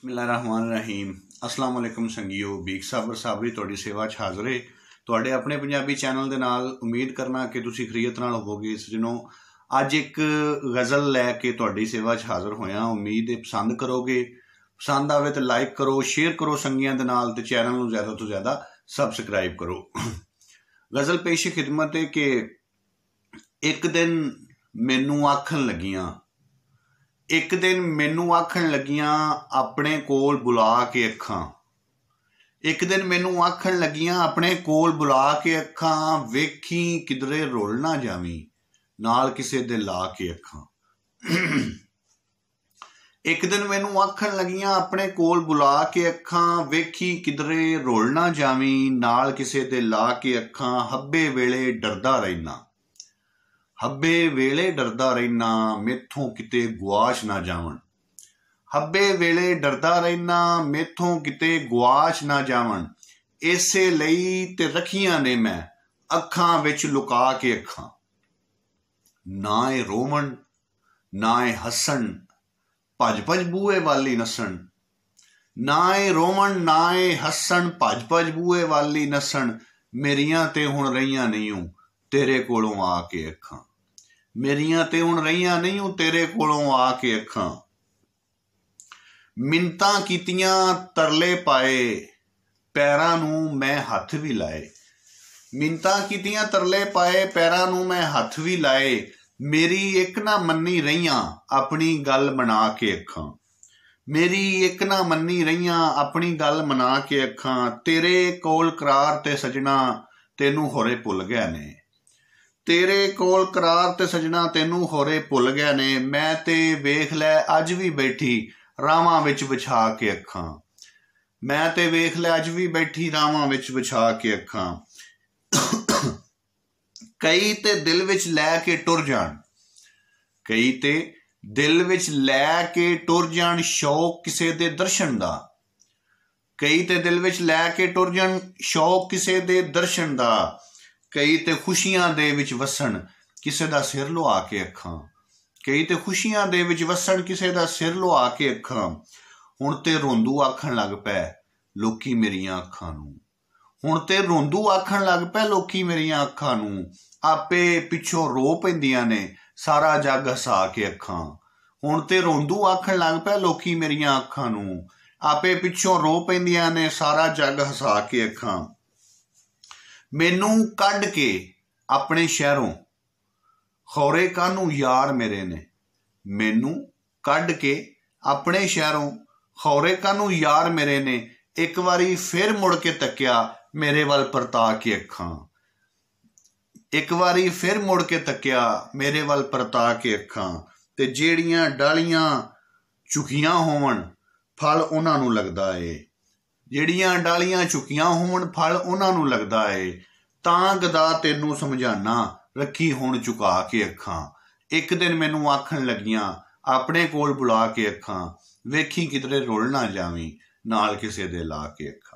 बिस्मिल्लाहिर्रहमानिर्रहीम। अस्सलाम वालेकुम संगियो, बीक साबर साबरी तुहाडी सेवा 'ਚ हाज़र है तुहाडे अपने पंजाबी चैनल दे नाल। उम्मीद करना कि तुसीं खरीयत नाल होवोगे। सजनों, अज एक गज़ल लैके तुहाडी सेवा 'ਚ हाज़र होया। उम्मीद है पसंद करोगे। पसंद आवे तो लाइक करो, शेयर करो संगियां दे नाल ते चैनल नूं ज़्यादा तो ज़्यादा सबसक्राइब करो। गज़ल पेश खिदमत है कि एक दिन मैनू आखन लगियां, एक दिन मैनू आखन लगियां अपने कोल बुला के अखां। एक दिन मैनू आखन लगियां अपने कोल बुला के अखां, वेखी किधरे रुल ना जावी नाल किसे दे ला के अखां। एक दिन मैनू आखन लगियां अपने कोल बुला के अखां, वेखी किधरे रुल ना जावी नाल किसे दे ला के अखां। हब्बे वेले डरदा रहिना, हब्बे वेले डरदा रहिना मेथों किते गुआच ना जावन। हब्बे वेले डरदा रहिना मेथों किते गुआच ना जावन। इसे लई ते रखियां ने मैं अखां विच लुका के अखां। ना ए रोवन ना ए हसन, भज भज बूहे वाली नसन। ना ए रोवन ना ए हसन, भज भज बूहे वाली नसन। मेरियां ते हुण रहियां नहीं हूं तेरे कोलों आके अखां। मेरियां ते हुण रहियां नहीं हूं तेरे कोलों आके अखां। मिन्नतां कीतियां तरले पाए पैरां नूं मैं हत्थ भी लाए। मिन्नतां कीतियां तरले पाए पैरां नूं मैं हत्थ भी लाए। मेरी एक ना मन्नी रहियां अपनी गल मना के अखां। मेरी एक ना मन्नी रहियां अपनी गल मना के अखां। तेरे कोल करार ते सजना तेनू होरे भुल गए ने। तेरे कोल करार ते सजना तेनू होरे भुल गए ने। मैं ते वेख लै अज भी बैठी रावां विच विछा के अखां। मैं ते वेख लै अज भी बैठी रावां विच विछा के अखां। कई ते दिल विच लै के टुर जाण, कई ते दिल विच लै के टुर जाण शौक किसे दे दर्शन दा। कई ते दिल विच लै के टुर जाण शौक किसे दे दर्शन दा। कई ते खुशियां दे विच वसन किसे दा सिर लुआ के अखां। कई ते खुशियां दे विच वसन किसे दा सिर लुआ के अखां। हुण ते रोंदू आखन लग पै लोकी मेरियां अखां नूं। हुण ते रोंदू आखन लग पै लोकी मेरियां अखां नूं। आपे पिछों रो पैंदियां ने सारा जग हसा के अखां। हुण ते रोंदू आखन लग पै लोकी मेरियां अखां नूं। आपे पिछों रो पैंदियां ने सारा जग हसा के अखां। मैनू कढ के अपने शहरों खौरे कानू यार मेरे ने। मैनू कढ के अपने शहरों खौरे कानू यार मेरे ने। एक बारी फिर मुड़ के तक्या मेरे वल परता के अखां। एक बारी फिर मुड़ के तक्या मेरे वल परता के अखां। ते जेड़ियां डालियां झुकियां होवन फल उन्हां नूं लगदा है। ਜਿਹੜੀਆਂ ਡਾਲੀਆਂ ਝੁਕੀਆਂ ਹੋਣ ਫਲ ਉਹਨਾਂ ਨੂੰ ਲੱਗਦਾ ਏ। ਤਾਂ ਗਦਾ ਤੈਨੂੰ ਸਮਝਾਣਾ ਰੱਖੀ ਹੁਣ ਝੁਕਾ ਕੇ ਅੱਖਾਂ। ਇੱਕ ਦਿਨ ਮੈਨੂੰ ਆਖਣ ਲੱਗੀਆਂ ਆਪਣੇ ਕੋਲ ਬੁਲਾ ਕੇ ਅੱਖਾਂ, ਵੇਖੀ ਕਿਧਰੇ ਰੁਲ ਨਾ ਜਾਵੀਂ ਨਾਲ ਕਿਸੇ ਦੇ ਲਾ ਕੇ ਅੱਖਾਂ।